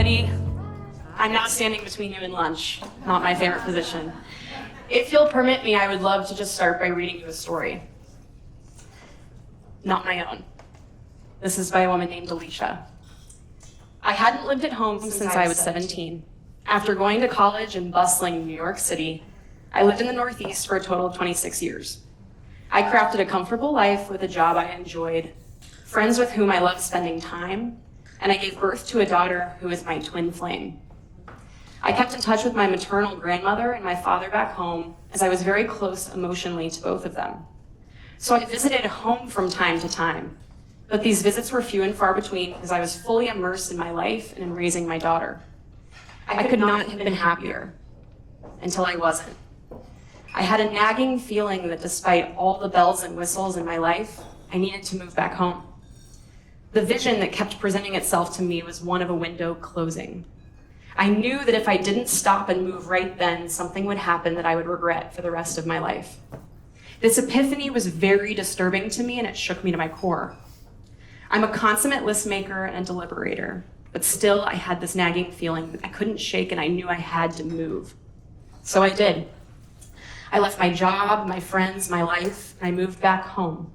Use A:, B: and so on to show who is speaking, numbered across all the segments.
A: everybody. I'm now standing between you and lunch, not my favorite position. If you'll permit me, I would love to just start by reading you a story. Not my own. This is by a woman named Alicia. I hadn't lived at home since I was 17. After going to college in bustling New York City, I lived in the Northeast for a total of 26 years. I crafted a comfortable life with a job I enjoyed, friends with whom I loved spending time, and I gave birth to a daughter who is my twin flame. I kept in touch with my maternal grandmother and my father back home, as I was very close emotionally to both of them. So I visited home from time to time, but these visits were few and far between as I was fully immersed in my life and in raising my daughter. I could not have been happier until I wasn't. I had a nagging feeling that despite all the bells and whistles in my life, I needed to move back home. The vision that kept presenting itself to me was one of a window closing. I knew that if I didn't stop and move right then, something would happen that I would regret for the rest of my life. This epiphany was very disturbing to me, and it shook me to my core. I'm a consummate list maker and deliberator, but still I had this nagging feeling that I couldn't shake, and I knew I had to move. So I did. I left my job, my friends, my life, and I moved back home.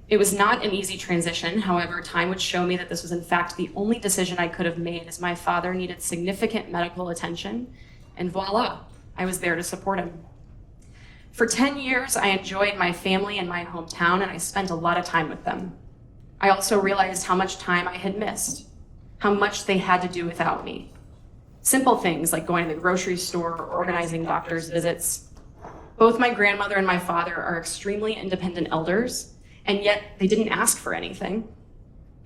A: It was not an easy transition. However, time would show me that this was in fact the only decision I could have made, as my father needed significant medical attention, and voila, I was there to support him. For 10 years, I enjoyed my family and my hometown, and I spent a lot of time with them. I also realized how much time I had missed, how much they had to do without me. Simple things like going to the grocery store or organizing doctor's visits. Both my grandmother and my father are extremely independent elders, and yet they didn't ask for anything.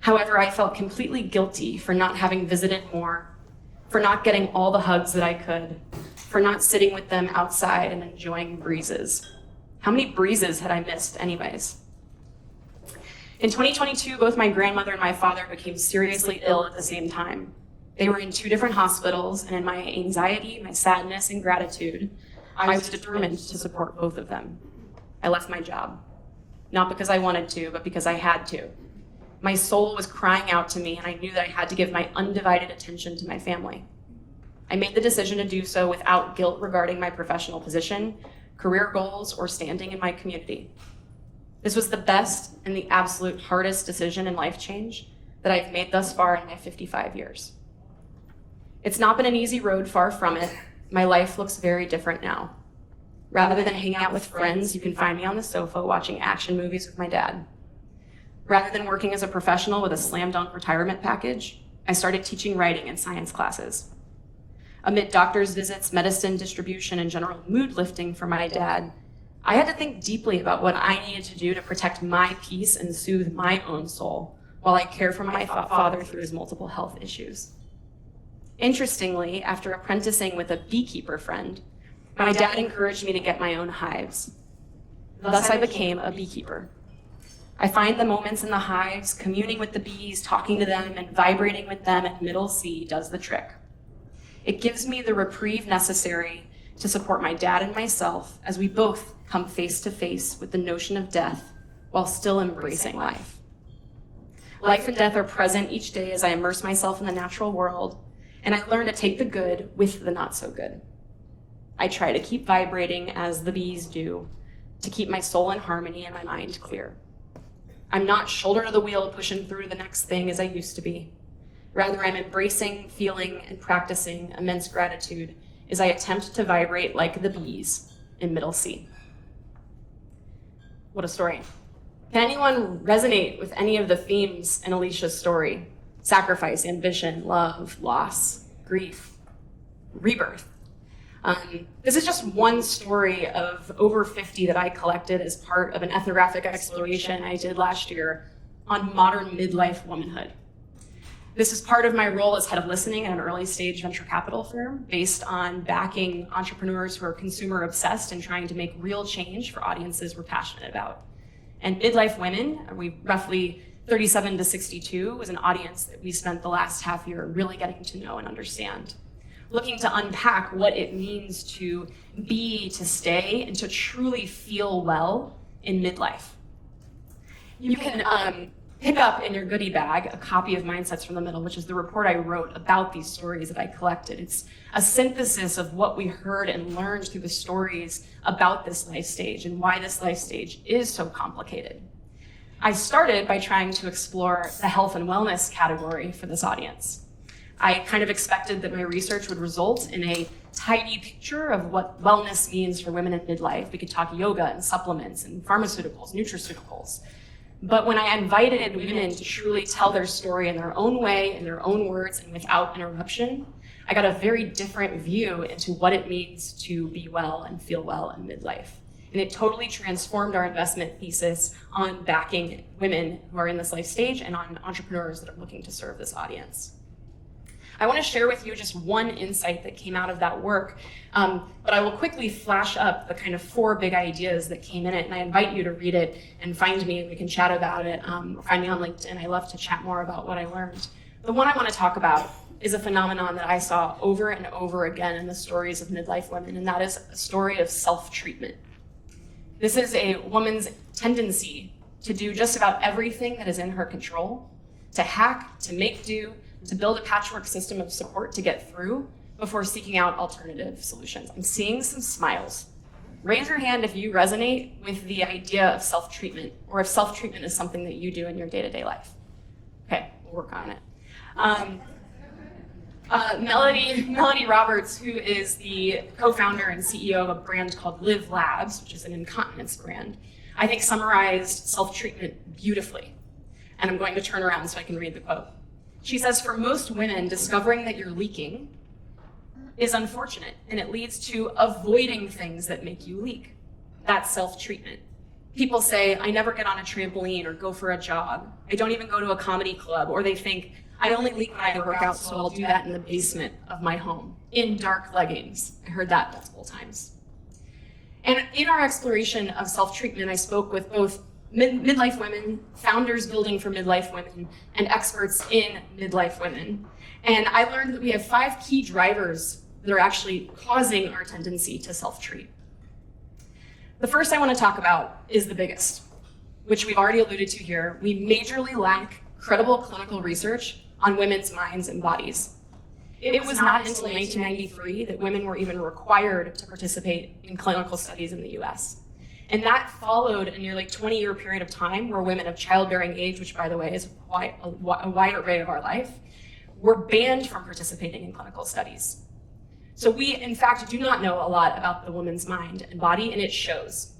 A: However, I felt completely guilty for not having visited more, for not getting all the hugs that I could, for not sitting with them outside and enjoying breezes. How many breezes had I missed anyways? In 2022, both my grandmother and my father became seriously ill at the same time. They were in 2 different hospitals, and in my anxiety, my sadness, and gratitude, I was determined to support both of them. I left my job. Not because I wanted to, but because I had to. My soul was crying out to me, and I knew that I had to give my undivided attention to my family. I made the decision to do so without guilt regarding my professional position, career goals, or standing in my community. This was the best and the absolute hardest decision in life change that I've made thus far in my 55 years. It's not been an easy road, far from it. My life looks very different now. Rather than hanging out with friends, you can find me on the sofa watching action movies with my dad. Rather than working as a professional with a slam dunk retirement package, I started teaching writing and science classes. Amid doctor's visits, medicine distribution, and general mood lifting for my dad, I had to think deeply about what I needed to do to protect my peace and soothe my own soul while I care for my father through his multiple health issues. Interestingly, after apprenticing with a beekeeper friend, my dad encouraged me to get my own hives. Thus, I became a beekeeper. I find the moments in the hives, communing with the bees, talking to them, and vibrating with them at middle C does the trick. It gives me the reprieve necessary to support my dad and myself as we both come face to face with the notion of death while still embracing life. Life and death are present each day as I immerse myself in the natural world, and I learn to take the good with the not so good. I try to keep vibrating as the bees do, to keep my soul in harmony and my mind clear. I'm not shoulder to the wheel pushing through the next thing as I used to be. Rather, I'm embracing, feeling, and practicing immense gratitude as I attempt to vibrate like the bees in middle C. What a story. Can anyone resonate with any of the themes in Alicia's story? Sacrifice, ambition, love, loss, grief, rebirth. This is just one story of over 50 that I collected as part of an ethnographic exploration I did last year on modern midlife womanhood. This is part of my role as head of listening at an early stage venture capital firm based on backing entrepreneurs who are consumer obsessed and trying to make real change for audiences we're passionate about. And Midlife Women, we roughly 37 to 62, was an audience that we spent the last half year really getting to know and understand. Looking to unpack what it means to be, to stay, and to truly feel well in midlife. You can pick up in your goodie bag a copy of Mindsets from the Middle, which is the report I wrote about these stories that I collected. It's a synthesis of what we heard and learned through the stories about this life stage and why this life stage is so complicated. I started by trying to explore the health and wellness category for this audience. I kind of expected that my research would result in a tidy picture of what wellness means for women in midlife. We could talk yoga and supplements and pharmaceuticals, nutraceuticals. But when I invited women to truly tell their story in their own way, in their own words, and without interruption, I got a very different view into what it means to be well and feel well in midlife. And it totally transformed our investment thesis on backing women who are in this life stage and on entrepreneurs that are looking to serve this audience. I want to share with you just one insight that came out of that work, but I will quickly flash up the kind of 4 big ideas that came in it, and I invite you to read it and find me, and we can chat about it. Find me on LinkedIn. I love to chat more about what I learned. The one I want to talk about is a phenomenon that I saw over and over again in the stories of midlife women, and that is a story of self-treatment. This is a woman's tendency to do just about everything that is in her control, to hack, to make do, to build a patchwork system of support to get through before seeking out alternative solutions. I'm seeing some smiles. Raise your hand if you resonate with the idea of self-treatment, or if self-treatment is something that you do in your day-to-day life. Okay, we'll work on it. Melody Roberts, who is the co-founder and CEO of a brand called Live Labs, which is an incontinence brand, I think summarized self-treatment beautifully. And I'm going to turn around so I can read the quote. She says, for most women, discovering that you're leaking is unfortunate, and it leads to avoiding things that make you leak. That's self-treatment. People say, I never get on a trampoline or go for a jog. I don't even go to a comedy club. Or they think, I only leak when I work out, so I'll do that in the basement of my home, in dark leggings. I heard that multiple times. And in our exploration of self-treatment, I spoke with both midlife women, founders building for midlife women, and experts in midlife women. And I learned that we have 5 key drivers that are actually causing our tendency to self-treat. The first I want to talk about is the biggest, which we've already alluded to here. We majorly lack credible clinical research on women's minds and bodies. It was not until 1993 that women were even required to participate in clinical studies in the US. And that followed a nearly 20-year period of time where women of childbearing age, which by the way is quite a wide array of our life, were banned from participating in clinical studies. So we, in fact, do not know a lot about the woman's mind and body, and it shows.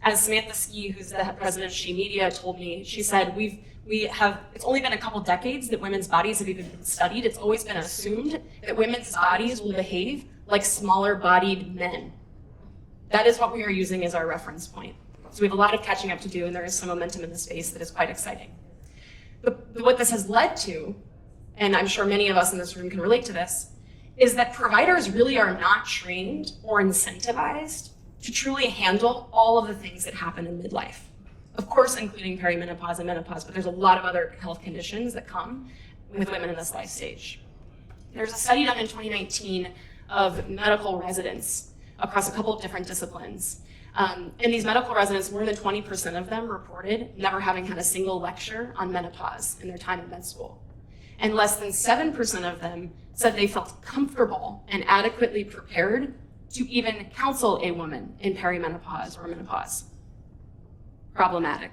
A: As Samantha Ski, who's the president of She Media, told me, she said, it's only been a couple decades that women's bodies have even been studied. It's always been assumed that women's bodies will behave like smaller-bodied men. That is what we are using as our reference point. So we have a lot of catching up to do, and there is some momentum in the space that is quite exciting. What this has led to, and I'm sure many of us in this room can relate to this, is that providers really are not trained or incentivized to truly handle all of the things that happen in midlife. Of course, including perimenopause and menopause, but there's a lot of other health conditions that come with women in this life stage. There's a study done in 2019 of medical residents across a couple of different disciplines. And these medical residents, more than 20% of them reported never having had a single lecture on menopause in their time in med school. And less than 7% of them said they felt comfortable and adequately prepared to even counsel a woman in perimenopause or menopause. Problematic.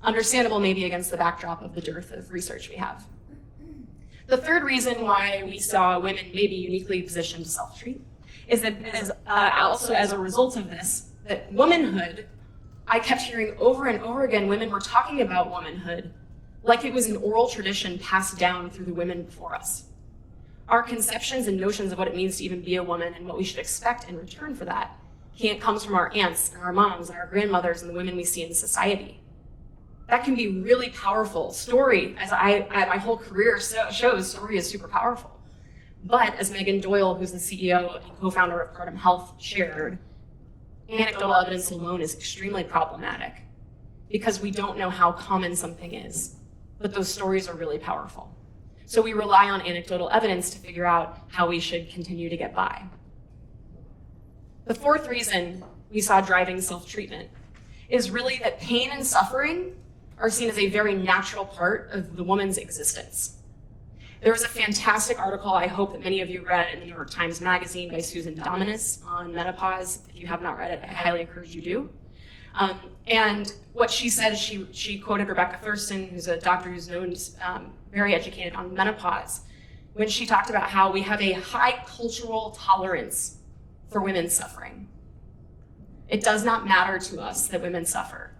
A: Understandable maybe against the backdrop of the dearth of research we have. The third reason why we saw women maybe uniquely positioned to self-treat is that also as a result of this, that womanhood, I kept hearing over and over again, women were talking about womanhood like it was an oral tradition passed down through the women before us. Our conceptions and notions of what it means to even be a woman and what we should expect in return for that comes from our aunts and our moms and our grandmothers and the women we see in society. That can be really powerful. Story, as my whole career shows, story is super powerful. But as Megan Doyle, who's the CEO and co-founder of Cardam Health, shared, anecdotal evidence alone is extremely problematic because we don't know how common something is, but those stories are really powerful. So we rely on anecdotal evidence to figure out how we should continue to get by. The fourth reason we saw driving self-treatment is really that pain and suffering are seen as a very natural part of the woman's existence. There was a fantastic article I hope that many of you read in the New York Times Magazine by Susan Dominus on menopause. If you have not read it, I highly encourage you do. And what she said, she quoted Rebecca Thurston, who's a doctor who's known, very educated on menopause, when she talked about how we have a high cultural tolerance for women's suffering. It does not matter to us that women suffer.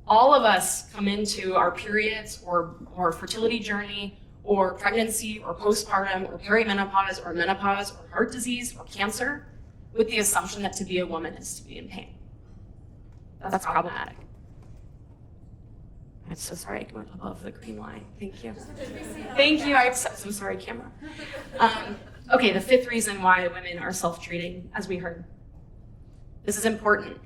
A: All of us come into our periods or fertility journey or pregnancy or postpartum or perimenopause or menopause or heart disease or cancer with the assumption that to be a woman is to be in pain. That's problematic. I'm so sorry, I went above the green line. Thank you. Thank you, I'm so sorry, camera. Okay, the fifth reason why women are self-treating, as we heard. This is important.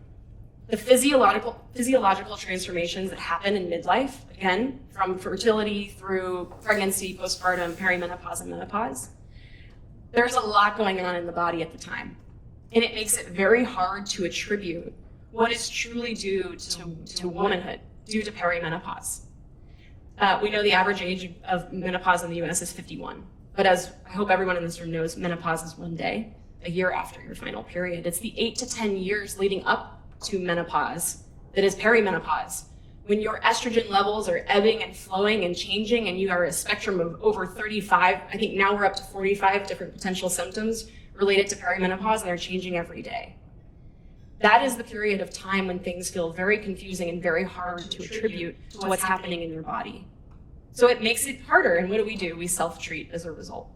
A: The physiological transformations that happen in midlife, again, from fertility through pregnancy, postpartum, perimenopause, and menopause, there's a lot going on in the body at the time. And it makes it very hard to attribute what is truly due to womanhood, due to perimenopause. We know the average age of menopause in the US is 51. But as I hope everyone in this room knows, menopause is one day, a year after your final period. It's the 8 to 10 years leading up to menopause that is perimenopause, when your estrogen levels are ebbing and flowing and changing, and you are a spectrum of over 35, I think now we're up to 45 different potential symptoms related to perimenopause, and they're changing every day. That is the period of time when things feel very confusing and very hard to attribute to what's happening in your body. So it makes it harder, and what do? We self-treat as a result.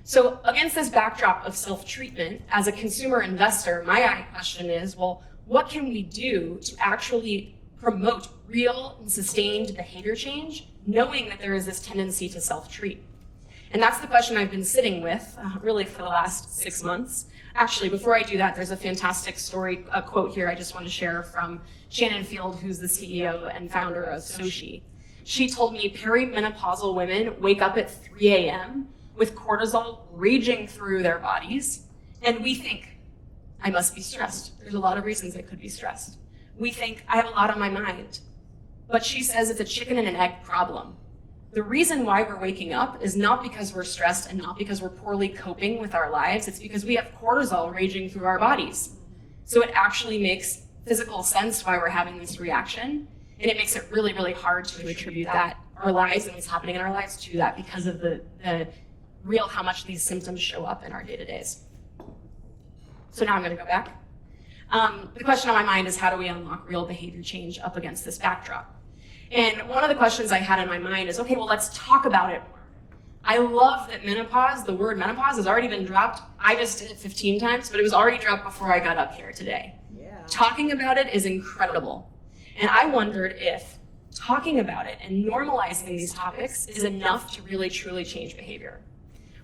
A: So against this backdrop of self-treatment, as a consumer investor, my question is, well, what can we do to actually promote real and sustained behavior change, knowing that there is this tendency to self-treat? And that's the question I've been sitting with, really for the last 6 months. Actually, before I do that, there's a fantastic story, a quote here I just want to share from Shannon Field, who's the CEO and founder of Sochi. She told me perimenopausal women wake up at 3 a.m. with cortisol raging through their bodies, and we think, I must be stressed. There's a lot of reasons I could be stressed. We think, I have a lot on my mind. But she says it's a chicken and an egg problem. The reason why we're waking up is not because we're stressed and not because we're poorly coping with our lives, it's because we have cortisol raging through our bodies. So it actually makes physical sense why we're having this reaction, and it makes it really, really hard to attribute that, our lives and what's happening in our lives, to that because of the real how much these symptoms show up in our day-to-days. So now I'm going to go back. The question on my mind is, how do we unlock real behavior change up against this backdrop? And one of the questions I had in my mind is, okay, well, let's talk about it more. I love that menopause, the word menopause, has already been dropped. I just did it 15 times, but it was already dropped before I got up here today. Yeah. Talking about it is incredible. And I wondered if talking about it and normalizing these topics is enough to really, truly change behavior.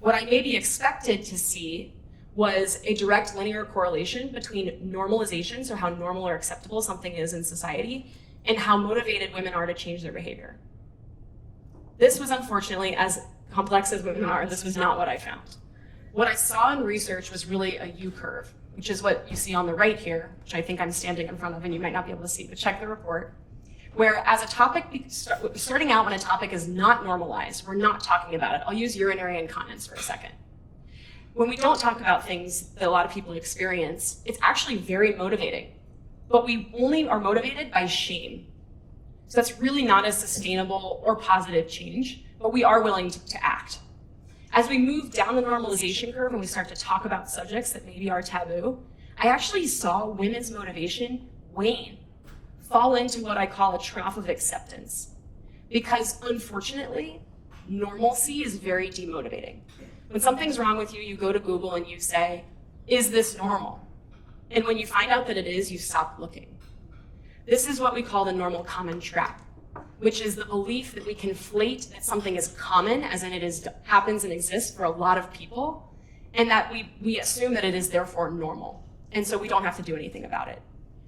A: What I maybe expected to see was a direct linear correlation between normalization, so how normal or acceptable something is in society, and how motivated women are to change their behavior. This was, unfortunately, as complex as women are, this was not what I found. What I saw in research was really a U-curve, which is what you see on the right here, which I think I'm standing in front of and you might not be able to see, but check the report, where as a topic, starting out when a topic is not normalized, we're not talking about it. I'll use urinary incontinence for a second. When we don't talk about things that a lot of people experience, it's actually very motivating. But we only are motivated by shame. So that's really not a sustainable or positive change, but we are willing to act. As we move down the normalization curve and we start to talk about subjects that maybe are taboo, I actually saw women's motivation wane, fall into what I call a trough of acceptance. Because unfortunately, normalcy is very demotivating. When something's wrong with you, you go to Google and you say, is this normal? And when you find out that it is, you stop looking. This is what we call the normal common trap, which is the belief that we conflate that something is common, as in happens and exists for a lot of people, and that we assume that it is therefore normal. And so we don't have to do anything about it.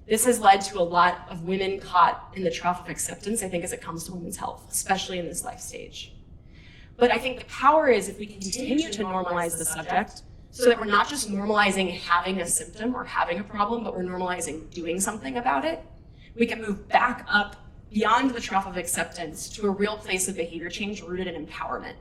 A: This has led to a lot of women caught in the trough of acceptance, I think, as it comes to women's health, especially in this life stage. But I think the power is if we continue to normalize the subject, so that we're not just normalizing having a symptom or having a problem, but we're normalizing doing something about it, we can move back up beyond the trough of acceptance to a real place of behavior change rooted in empowerment.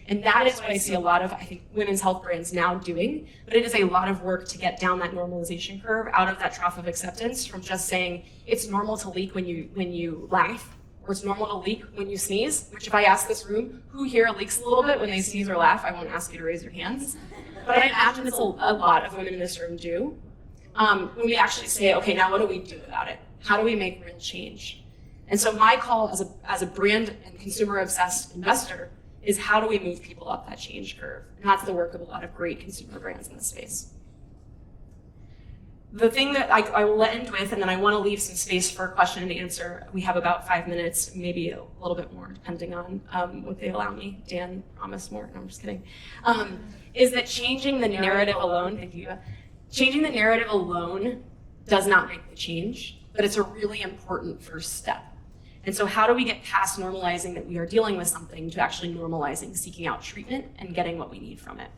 A: And that is what I see a lot of, I think, women's health brands now doing, but it is a lot of work to get down that normalization curve out of that trough of acceptance from just saying it's normal to leak when you laugh, or it's normal to leak when you sneeze, which if I ask this room, who here leaks a little bit when they sneeze or laugh, I won't ask you to raise your hands. But I imagine it's a lot of women in this room do. When we actually say, okay, now what do we do about it? How do we make real change? And so my call as a brand and consumer-obsessed investor is how do we move people up that change curve? And that's the work of a lot of great consumer brands in this space. The thing that I will end with, and then I want to leave some space for question and answer. We have about 5 minutes, maybe a little bit more, depending on what they allow me. Dan promised more. No, I'm just kidding. Is that changing the narrative alone? Thank you. Changing the narrative alone does not make the change, but it's a really important first step. And so how do we get past normalizing that we are dealing with something to actually normalizing seeking out treatment and getting what we need from it?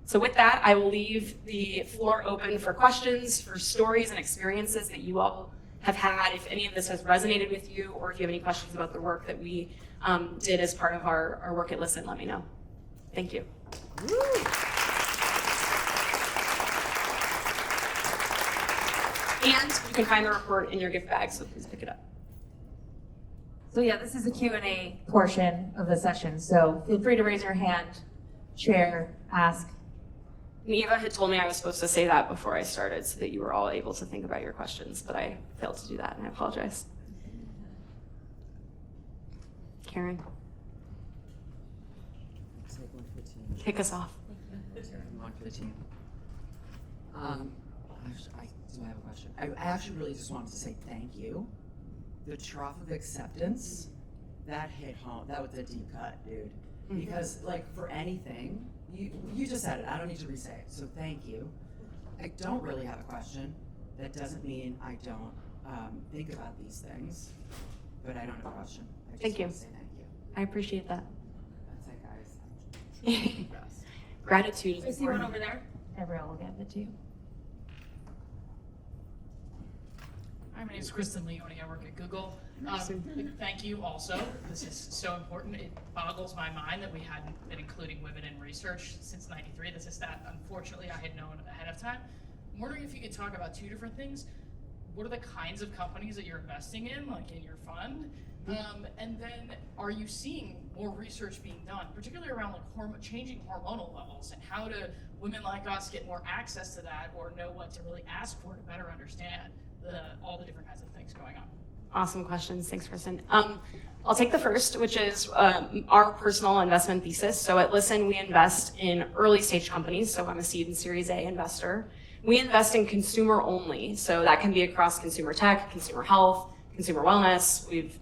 A: So with that, I will leave the floor open for questions, for stories and experiences that you all have had. If any of this has resonated with you, or if you have any questions about the work that we did as part of our work at Listen, let me know. Thank you. And you can find the report in your gift bag, so please pick it up.
B: So yeah, this is a Q&A portion of the session, so feel free to raise your hand, share, ask.
A: Eva had told me I was supposed to say that before I started so that you were all able to think about your questions, but I failed to do that, and I apologize. Karen. Kick us off.
C: For the team. I have a question. I actually really just wanted to say thank you. The trough of acceptance, that hit home. That was a deep cut, dude. Mm-hmm. Because like for anything, you just said it. I don't need to re-say it. So thank you. I don't really have a question. That doesn't mean I don't think about these things, but I don't have a question. I just
A: thank you.
C: Want to say thank you.
A: I appreciate that.
C: That's it, guys.
A: Gratitude is
B: I see one over there. Everyone will get it too.
D: Hi, my name is Kristen Leone. I work at Google. Thank you also. This is so important. It boggles my mind that we hadn't been including women in research since '93. This is that, unfortunately, I had known ahead of time. I'm wondering if you could talk about two different things. What are the kinds of companies that you're investing in, like in your fund? And then are you seeing more research being done, particularly around like changing hormonal levels, and how do women like us get more access to that or know what to really ask for to better understand all the different kinds of things going on?
A: Awesome questions. Thanks, Kristen. I'll take the first, which is our personal investment thesis. So at Listen, we invest in early stage companies. So I'm a seed and Series A investor. We invest in consumer only. So that can be across consumer tech, consumer health, consumer wellness. We've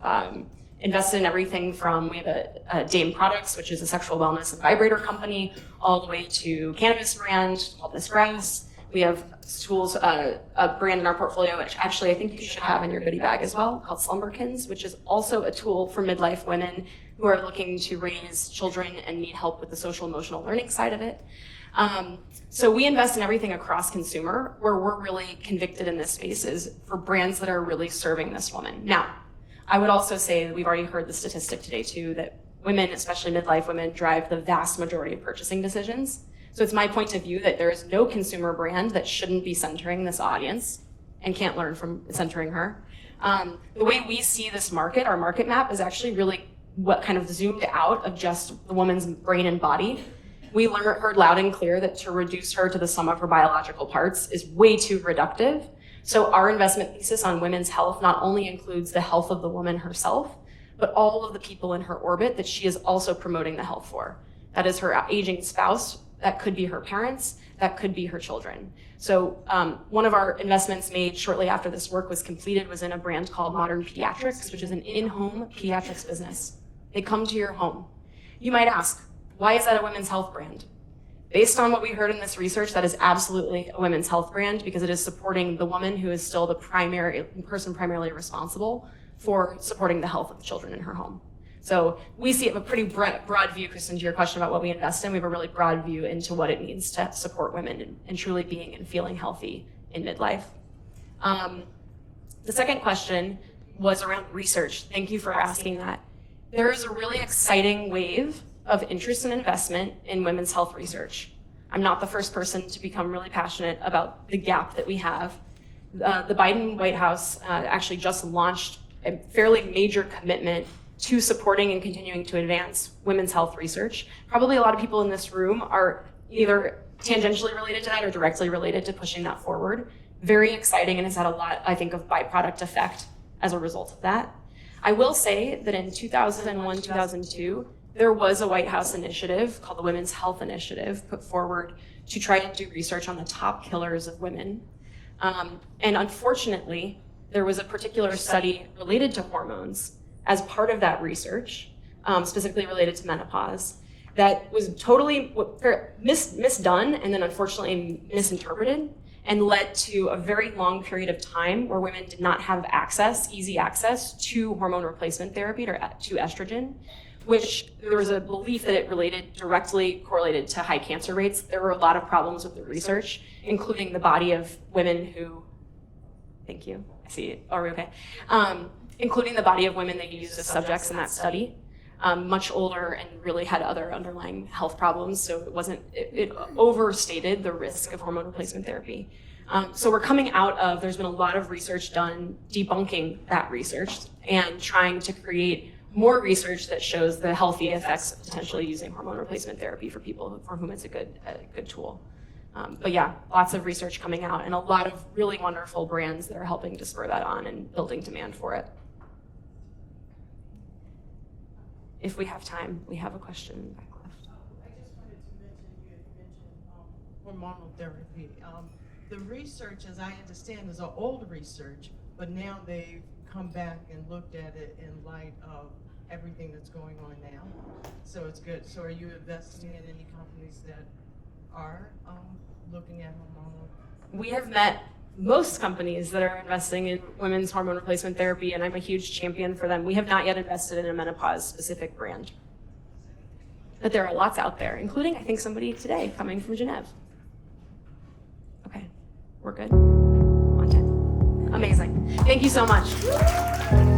A: invested in everything from, we have a Dame Products, which is a sexual wellness and vibrator company, all the way to cannabis brand called This Grass. We have tools, a brand in our portfolio, which actually I think you should have in your goodie bag as well, called Slumberkins, which is also a tool for midlife women who are looking to raise children and need help with the social emotional learning side of it. So we invest in everything across consumer. Where we're really convicted in this space is for brands that are really serving this woman. Now, I would also say that we've already heard the statistic today too, that women, especially midlife women, drive the vast majority of purchasing decisions. So it's my point of view that there is no consumer brand that shouldn't be centering this audience and can't learn from centering her. The way we see this market, our market map, is actually really what kind of zoomed out of just the woman's brain and body. We heard loud and clear that to reduce her to the sum of her biological parts is way too reductive. So our investment thesis on women's health not only includes the health of the woman herself, but all of the people in her orbit that she is also promoting the health for. That is her aging spouse, that could be her parents, that could be her children. So one of our investments made shortly after this work was completed was in a brand called Modern Pediatrics, which is an in-home pediatrics business. They come to your home. You might ask, why is that a women's health brand? Based on what we heard in this research, that is absolutely a women's health brand because it is supporting the woman who is still the person primarily responsible for supporting the health of the children in her home. So we see a pretty broad view, Kristen, to your question about what we invest in. We have a really broad view into what it means to support women and truly being and feeling healthy in midlife. The second question, was around research. Thank you for asking that. There is a really exciting wave of interest and investment in women's health research. I'm not the first person to become really passionate about the gap that we have. The Biden White House actually just launched a fairly major commitment to supporting and continuing to advance women's health research. Probably a lot of people in this room are either tangentially related to that or directly related to pushing that forward. Very exciting, and has had a lot, I think, of byproduct effect as a result of that. I will say that in 2001, 2002, there was a White House initiative called the Women's Health Initiative put forward to try to do research on the top killers of women. And unfortunately, there was a particular study related to hormones as part of that research, specifically related to menopause, that was totally misdone and then unfortunately misinterpreted, and led to a very long period of time where women did not have easy access to hormone replacement therapy or to estrogen, which there was a belief that it directly correlated to high cancer rates. There were a lot of problems with the research, including the body of women who, thank you, I see it, are we okay? Including the body of women they used as subjects in that study, much older and really had other underlying health problems, so it overstated the risk of hormone replacement therapy. So we're coming out of, there's been a lot of research done debunking that research and trying to create more research that shows the healthy effects of potentially using hormone replacement therapy for people for whom it's a good tool. But yeah, lots of research coming out and a lot of really wonderful brands that are helping to spur that on and building demand for it. If we have time, we have a question back left.
E: I just wanted to mention, you had mentioned hormonal therapy. The research, as I understand, is an old research, but now they've come back and looked at it in light of everything that's going on now. So it's good. So are you investing in any companies that are looking at hormonal?
A: We have met most companies that are investing in women's hormone replacement therapy, and I'm a huge champion for them. We have not yet invested in a menopause-specific brand. But there are lots out there, including, I think, somebody today coming from Geneva. Okay, we're good? On 10. Amazing. Thank you so much.